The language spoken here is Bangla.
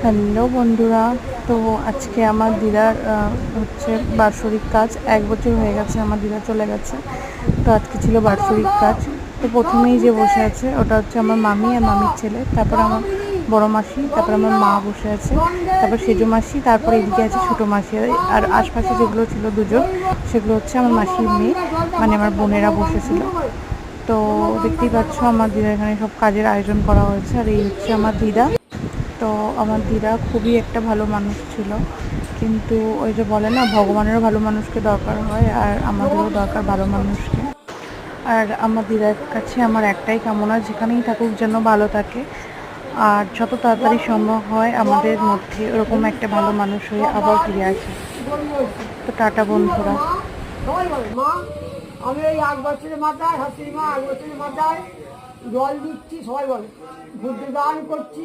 হ্যালো বন্ধুরা, তো আজকে আমার দিদার হচ্ছে বাৎসরিক কাজ। 1 বছর হয়ে গেছে আমার দিদা চলে গেছে, তো আজকে ছিল বাৎসরিক কাজ। তো প্রথমেই যে বসে আছে ওটা হচ্ছে আমার মামি আর মামির ছেলে, তারপর আমার বড় মাসি, তারপর আমার মা বসে আছে, তারপর সেজো মাসি, তারপর এদিকে আছে ছোটো মাসি, আর আশপাশে যেগুলো ছিল দুজন সেগুলো হচ্ছে আমার মাসির মেয়ে, মানে আমার বোনেরা বসেছিল। তো দেখতেই পাচ্ছ আমার দিদা এখানে সব কাজের আয়োজন করা হয়েছে, আর এই হচ্ছে আমার দিদা। তো আমার দিদা খুবই একটা ভালো মানুষ ছিল, কিন্তু ওই যে বলে না, ভগবানেরও ভালো মানুষকে দরকার হয়, আর আমাদেরও দরকার ভালো মানুষকে। আর আমার দিদার কাছে আমার একটাই কামনা, যেখানেই থাকুক যেন ভালো থাকে, আর যত তাড়াতাড়ি সম্ভব হয় আমাদের মধ্যে ওরকম একটা ভালো মানুষ হয়ে আবার ফিরে আসে। তো টাটা বন্ধুরা। আমি এই 1 বছরের মাথায় হাসির মা 1 বছরের মাথায় জল দিচ্ছি, সবাই বলে বুদ্ধ দান করছি।